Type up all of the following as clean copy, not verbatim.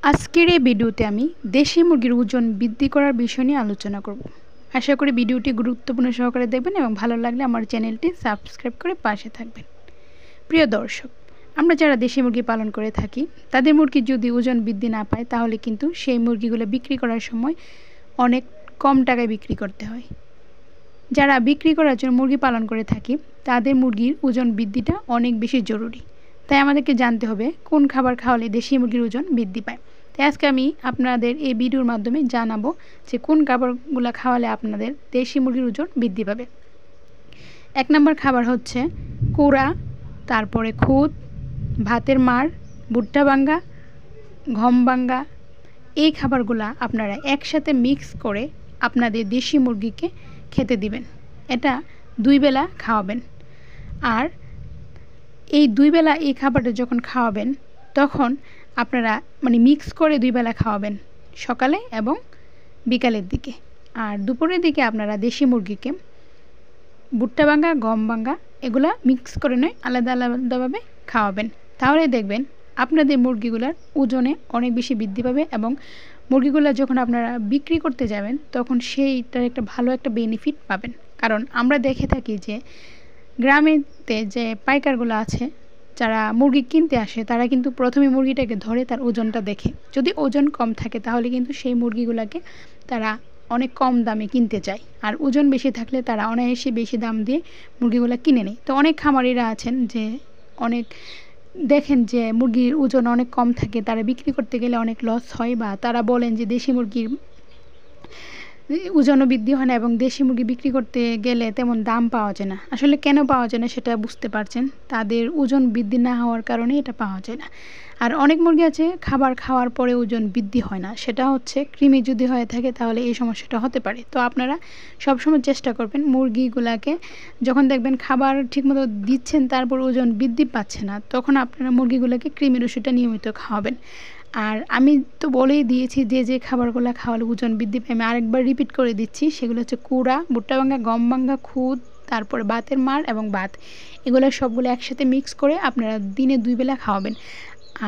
আজকের এই ভিডিওতে আমি দেশি মুরগির ওজন বৃদ্ধি করার বিষয় নিয়ে আলোচনা করব। আশা করি ভিডিওটি গুরুত্বপূর্ণ সহকারে দেখবেন এবং ভালো লাগলে আমার চ্যানেলটি সাবস্ক্রাইব করে পাশে থাকবেন। প্রিয় দর্শক, আমরা যারা দেশি মুরগি পালন করে থাকি তাদের মুরগি যদি ওজন বৃদ্ধি না পায় তাহলে কিন্তু সেই মুরগিগুলো বিক্রি করার সময় অনেক কম টাকায় বিক্রি করতে হয়। যারা বিক্রি করার জন্য মুরগি পালন করে থাকি তাদের মুরগির ওজন বৃদ্ধিটা অনেক বেশি জরুরি। তাই আমাদেরকে জানতে হবে কোন খাবার খাওয়ালে দেশি মুরগির ওজন বৃদ্ধি পায়। তাই আজকে আমি আপনাদের এই ভিডিওর মাধ্যমে জানাবো যে কোন খাবারগুলো খাওয়ালে আপনাদের দেশি মুরগির ওজন বৃদ্ধি পাবে। 1 নম্বর খাবার হচ্ছে কুড়া, তারপরে খুদ, ভাতের মাড়, ভুট্টা ভাঙ্গা, গম ভাঙ্গা। এই খাবারগুলো আপনারা একসাথে মিক্স করে আপনাদের দেশি মুরগিকে খেতে দিবেন। এটা 2 বেলা খাওয়াবেন। আর এই 2 বেলা এই খাবারটা যখন খাওয়াবেন তখন আপনারা মিক্স করে 2 বেলা খাওয়াবেন, সকালে এবং বিকালের দিকে। আর দুপুরের দিকে আপনারা দেশি মুরগিকে ভুট্টা ভাঙ্গা, গম ভাঙ্গা এগুলা মিক্স করে নয় আলাদা আলাদাভাবে খাওয়াবেন। তাহলে দেখবেন আপনাদের মুরগিগুলোর ওজনে অনেক বেশি বৃদ্ধি পাবে এবং মুরগিগুলো যখন আপনারা বিক্রি করতে যাবেন তখন সেইটার একটা ভালো একটা বেনিফিট পাবেন। কারণ আমরা দেখে থাকি যে গ্রামেতে যে পাইকারগুলো আছে যারা মুরগি কিনতে আসে তারা কিন্তু প্রথমে মুরগিটাকে ধরে তার ওজনটা দেখে। যদি ওজন কম থাকে তাহলে কিন্তু সেই মুরগিগুলোকে তারা অনেক কম দামে কিনতে চায়, আর ওজন বেশি থাকলে তারা অনায়াসে বেশি দাম দিয়ে মুরগিগুলো কিনে নেয়। তো অনেক খামারিরা আছেন যে অনেক দেখেন যে মুরগির ওজন অনেক কম থাকে, তারা বিক্রি করতে গেলে অনেক লস হয়, বা তারা বলেন যে দেশি মুরগির ওজনও বৃদ্ধি হয় না এবং দেশি মুরগি বিক্রি করতে গেলে তেমন দাম পাওয়া যায় না। আসলে কেন পাওয়া যায় না সেটা বুঝতে পারছেন, তাদের ওজন বৃদ্ধি না হওয়ার কারণে এটা পাওয়া যায় না। আর অনেক মুরগি আছে খাবার খাওয়ার পরে ওজন বৃদ্ধি হয় না, সেটা হচ্ছে কৃমি যদি হয়ে থাকে তাহলে এই সমস্যাটা হতে পারে। তো আপনারা সবসময় চেষ্টা করবেন মুরগিগুলাকে যখন দেখবেন খাবার ঠিকমতো দিচ্ছেন তারপর ওজন বৃদ্ধি পাচ্ছে না, তখন আপনারা মুরগিগুলোকে কৃমির ওষুধটা নিয়মিত খাওয়াবেন। আর আমি তো বলেই দিয়েছি যে যে খাবারগুলো খাওয়ালে ওজন বৃদ্ধি পায়, আমি আরেকবার রিপিট করে দিচ্ছি। সেগুলো হচ্ছে কুড়া, ভুট্টা ভাঙ্গা, গম ভাঙ্গা, খুদ, তারপরে ভাতের মাড় এবং ভাত। এগুলো সবগুলো একসাথে মিক্স করে আপনারা দিনে 2 বেলা খাওয়াবেন।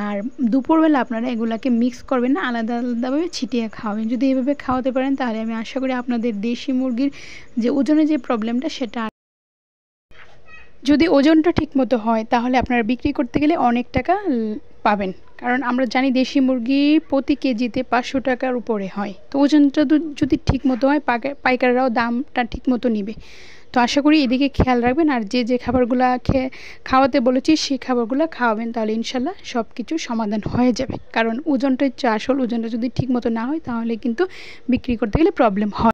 আর দুপুরবেলা আপনারা এগুলাকে মিক্স করবেন না, আলাদা আলাদাভাবে ছিটিয়ে খাওয়াবেন। যদি এভাবে খাওয়াতে পারেন তাহলে আমি আশা করি আপনাদের দেশি মুরগির যে ওজনের যে প্রবলেমটা সেটা, যদি ওজনটা ঠিকমতো হয় তাহলে আপনারা বিক্রি করতে গেলে অনেক টাকা পাবেন। কারণ আমরা জানি দেশি মুরগি প্রতি কেজিতে 500 টাকার উপরে হয়। তো ওজনটা যদি ঠিকমতো হয় পাইকাররাও দামটা ঠিকমতো নেবে। তো আশা করি এদিকে খেয়াল রাখবেন। আর যে যে খাবারগুলো খাওয়াতে বলেছি সেই খাবারগুলো খাওয়াবেন, তাহলে ইনশাল্লাহ সব কিছু সমাধান হয়ে যাবে। কারণ ওজনটা হচ্ছে আসল, ওজনটা যদি ঠিকমতো না হয় তাহলে কিন্তু বিক্রি করতে গেলে প্রবলেম হয়।